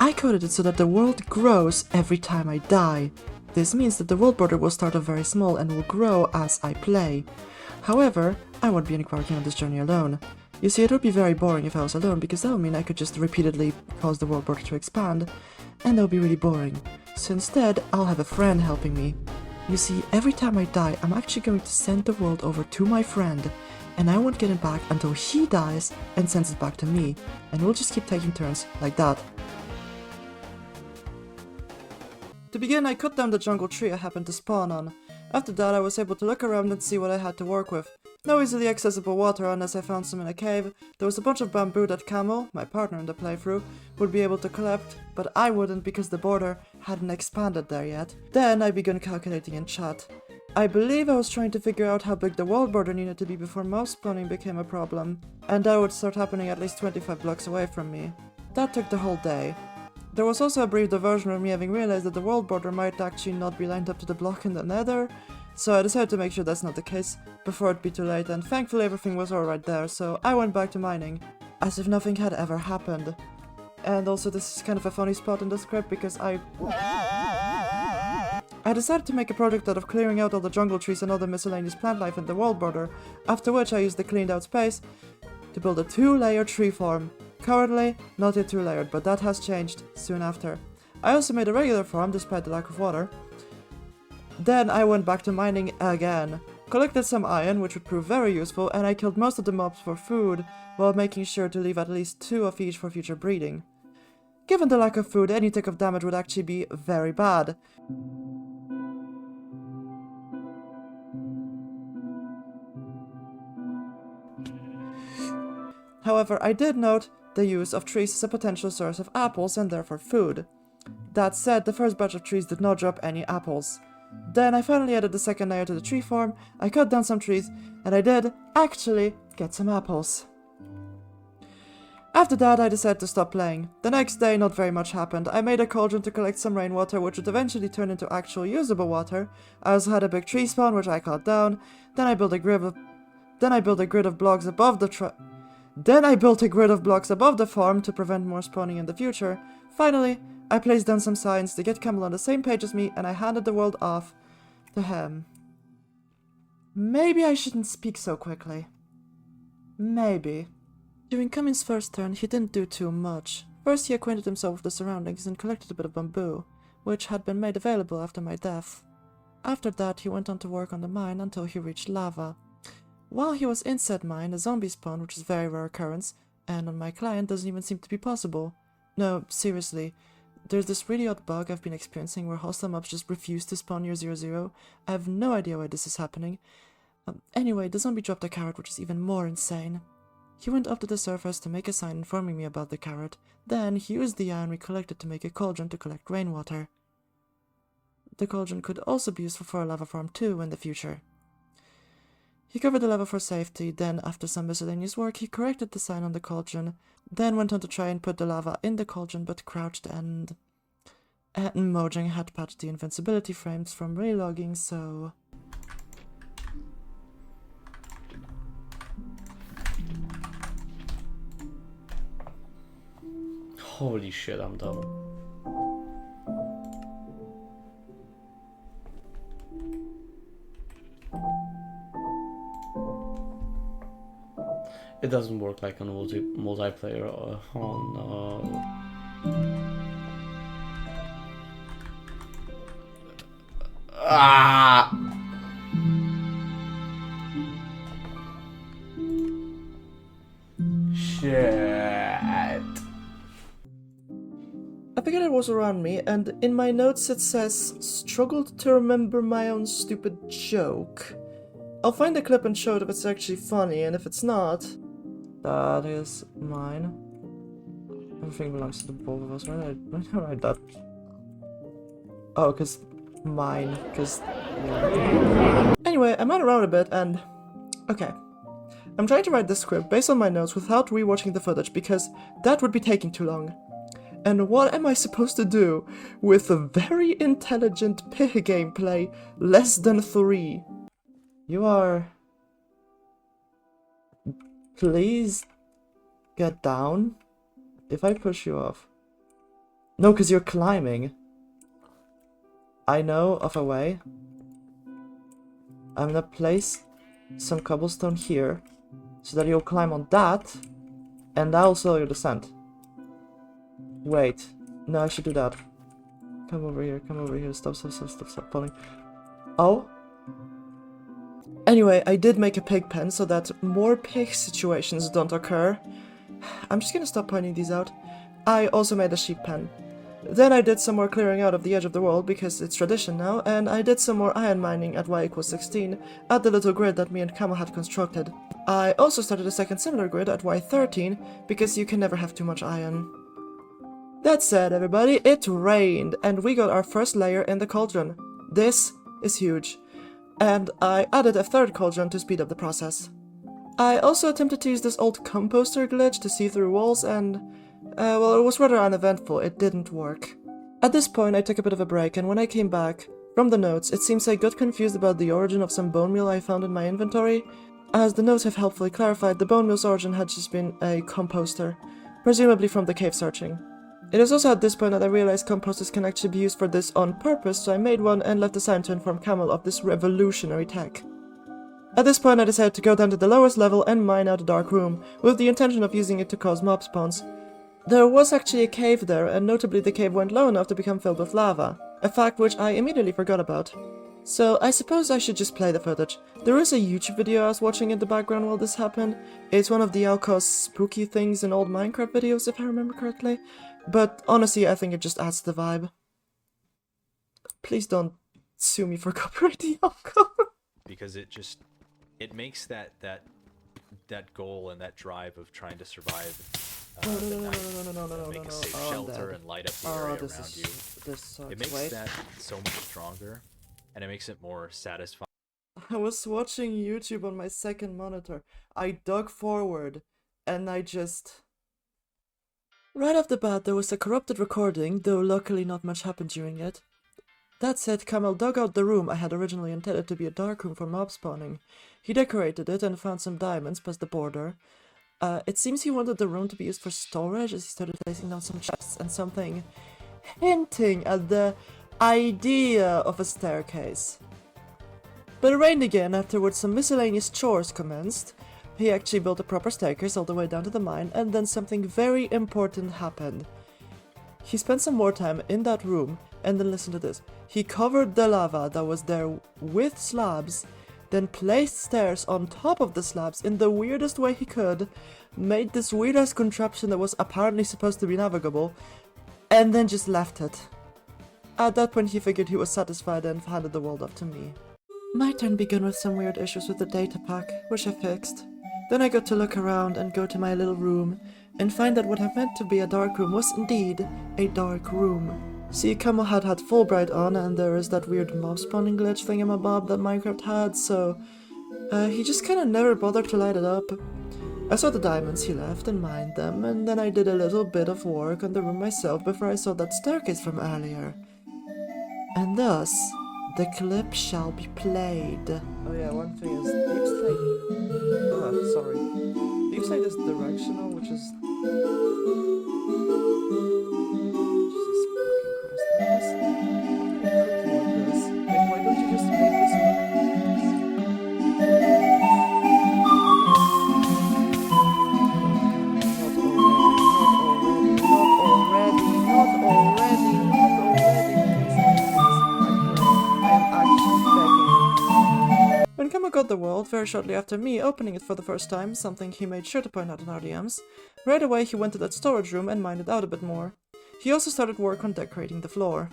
I coded it so that the world grows every time I die. This means that the world border will start off very small and will grow as I play. However, I won't be embarking on this journey alone. You see, it would be very boring if I was alone, because that would mean I could just repeatedly cause the world border to expand, and that would be really boring. So instead, I'll have a friend helping me. You see, every time I die, I'm actually going to send the world over to my friend, and I won't get it back until he dies and sends it back to me, and we'll just keep taking turns like that. To begin, I cut down the jungle tree I happened to spawn on. After that, I was able to look around and see what I had to work with. No easily accessible water unless I found some in a cave. There was a bunch of bamboo that Kamil, my partner in the playthrough, would be able to collect, but I wouldn't because the border hadn't expanded there yet. Then I began calculating in chat. I believe I was trying to figure out how big the world border needed to be before mob spawning became a problem, and that would start happening at least 25 blocks away from me. That took the whole day. There was also a brief diversion of me having realized that the world border might actually not be lined up to the block in the nether, so I decided to make sure that's not the case before it'd be too late, and thankfully everything was alright there, so I went back to mining, as if nothing had ever happened. And also this is kind of a funny spot in the script because I decided to make a project out of clearing out all the jungle trees and all the miscellaneous plant life in the world border, after which I used the cleaned out space to build a 2-layer tree farm. Currently, not yet 2-layered, but that has changed soon after. I also made a regular farm despite the lack of water. Then I went back to mining again, collected some iron, which would prove very useful, and I killed most of the mobs for food, while making sure to leave at least 2 of each for future breeding. Given the lack of food, any tick of damage would actually be very bad. However, I did note the use of trees as a potential source of apples and therefore food. That said, the first batch of trees did not drop any apples. Then I finally added the second layer to the tree farm, I cut down some trees, and I did actually get some apples. After that, I decided to stop playing. The next day, not very much happened. I made a cauldron to collect some rainwater, which would eventually turn into actual usable water. I also had a big tree spawn, which I cut down. Then I built a grid of blocks above the farm to prevent more spawning in the future. Finally, I placed down some signs to get Kamil on the same page as me, and I handed the world off to him. Maybe I shouldn't speak so quickly. Maybe. During Kamil's first turn, he didn't do too much. First, he acquainted himself with the surroundings and collected a bit of bamboo, which had been made available after my death. After that, he went on to work on the mine until he reached lava. While he was in said mine, a zombie spawned, which is a very rare occurrence, and on my client doesn't even seem to be possible. No, seriously. There's this really odd bug I've been experiencing where hostile mobs just refuse to spawn near 0-0. I have no idea why this is happening. Anyway, the zombie dropped a carrot, which is even more insane. He went up to the surface to make a sign informing me about the carrot. Then he used the iron we collected to make a cauldron to collect rainwater. The cauldron could also be useful for a lava farm too in the future. He covered the lava for safety, then after some miscellaneous work he corrected the sign on the cauldron, then went on to try and put the lava in the cauldron but crouched and Mojang had patched the invincibility frames from relogging, so... Holy shit, I'm done. It doesn't work like on multiplayer. Oh no. Ah! Shit. I figured it was around me, and in my notes it says, struggled to remember my own stupid joke. I'll find the clip and show it if it's actually funny, and if it's not... That is mine. Everything belongs to the both of us. Why did I write that? Oh, cause mine, cause... Yeah. Anyway, I ran around a bit and... Okay. I'm trying to write this script based on my notes without rewatching the footage because that would be taking too long. And what am I supposed to do with a very intelligent pig gameplay less than 3? You are... Please get down if I push you off. No, because you're climbing. I know of a way. I'm gonna place some cobblestone here, so that you'll climb on that, and that'll slow your descent. Wait. No, I should do that. Come over here, stop falling. Oh? Anyway, I did make a pig pen so that more pig situations don't occur. I'm just gonna stop pointing these out. I also made a sheep pen. Then I did some more clearing out of the edge of the world because it's tradition now, and I did some more iron mining at y equals 16 at the little grid that me and Kamil had constructed. I also started a second similar grid at y13 because you can never have too much iron. That said, everybody, it rained, and we got our first layer in the cauldron. This is huge. And I added a third cauldron to speed up the process. I also attempted to use this old composter glitch to see through walls and, well, it was rather uneventful. It didn't work. At this point, I took a bit of a break, and when I came back, from the notes, it seems I got confused about the origin of some bone meal I found in my inventory. As the notes have helpfully clarified, the bone meal's origin had just been a composter, presumably from the cave searching. It is also at this point that I realized composters can actually be used for this on purpose, so I made one and left a sign to inform Kamil of this revolutionary tech. At this point I decided to go down to the lowest level and mine out a dark room, with the intention of using it to cause mob spawns. There was actually a cave there, and notably the cave went low enough to become filled with lava, a fact which I immediately forgot about. So I suppose I should just play the footage. There is a YouTube video I was watching in the background while this happened. It's one of the Alcos spooky things in old Minecraft videos, if I remember correctly. But honestly, I think it just adds to the vibe. Please don't sue me for copyrighting Alco. Because it makes that goal and that drive of trying to survive make a safe shelter and light up the area around you. It makes that so much stronger, and it makes it more satisfying. I was watching YouTube on my second monitor. I dug forward, and I just... Right off the bat, there was a corrupted recording, though luckily not much happened during it. That said, Kamil dug out the room I had originally intended to be a dark room for mob spawning. He decorated it and found some diamonds past the border. It seems he wanted the room to be used for storage as he started placing down some chests and something hinting at the idea of a staircase. But it rained again, after which some miscellaneous chores commenced. He actually built a proper staircase all the way down to the mine, and then something very important happened. He spent some more time in that room, and then listen to this. He covered the lava that was there with slabs, then placed stairs on top of the slabs in the weirdest way he could, made this weird-ass contraption that was apparently supposed to be navigable, and then just left it. At that point he figured he was satisfied and handed the world off to me. My turn began with some weird issues with the datapack, which I fixed. Then I got to look around and go to my little room, and find that what I meant to be a dark room was indeed a dark room. See, Kamil had Fulbright on, and there is that weird mob spawning glitch thingamabob that Minecraft had, so he just kinda never bothered to light it up. I saw the diamonds he left and mined them, and then I did a little bit of work on the room myself before I saw that staircase from earlier. And thus, the clip shall be played. Oh yeah, one thing is, Deep Slate is directional, which is... Jesus fucking Christ, why don't you just make this When Kamil got the world, very shortly after me opening it for the first time, something he made sure to point out in RDMs, right away he went to that storage room and mined it out a bit more. He also started work on decorating the floor.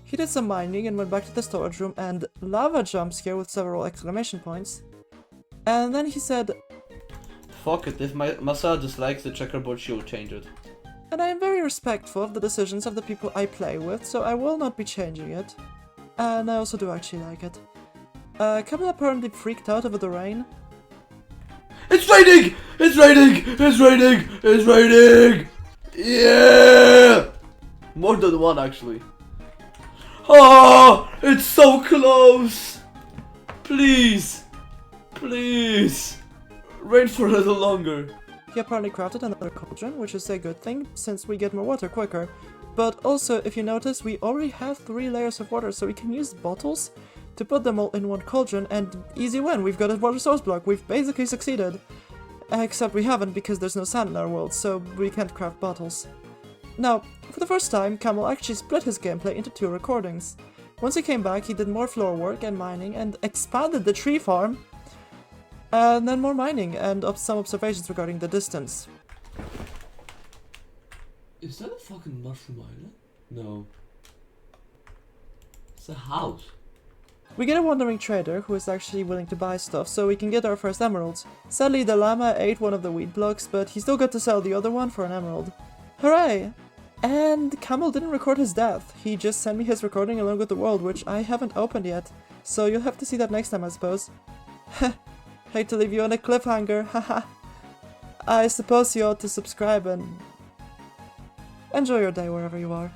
He did some mining and went back to the storage room and lava jump scare with several exclamation points. And then he said, Fuck it, if Masa dislikes the checkerboard, she'll change it. And I am very respectful of the decisions of the people I play with, so I will not be changing it. And I also do actually like it. Kamil apparently freaked out over the rain. It's raining! It's raining! It's raining! It's raining! Yeah! More than one, actually. Oh! It's so close! Please! Please! Rain for a little longer. He apparently crafted another cauldron, which is a good thing, since we get more water quicker. but also, if you notice, we already have 3 layers of water, so we can use bottles to put them all in one cauldron, and easy win, we've got a water source block, we've basically succeeded. Except we haven't, because there's no sand in our world, so we can't craft bottles. Now, for the first time, Kamil actually split his gameplay into 2 recordings. Once he came back, he did more floor work and mining, and expanded the tree farm, and then more mining, and some observations regarding the distance. Is that a fucking mushroom island? No. It's a house. We get a wandering trader who is actually willing to buy stuff, so we can get our first emeralds. Sadly, the llama ate one of the wheat blocks, but he still got to sell the other one for an emerald. Hooray! And Kamil didn't record his death. He just sent me his recording along with the world, which I haven't opened yet. So you'll have to see that next time, I suppose. Hate to leave you on a cliffhanger, haha. I suppose you ought to subscribe and enjoy your day wherever you are.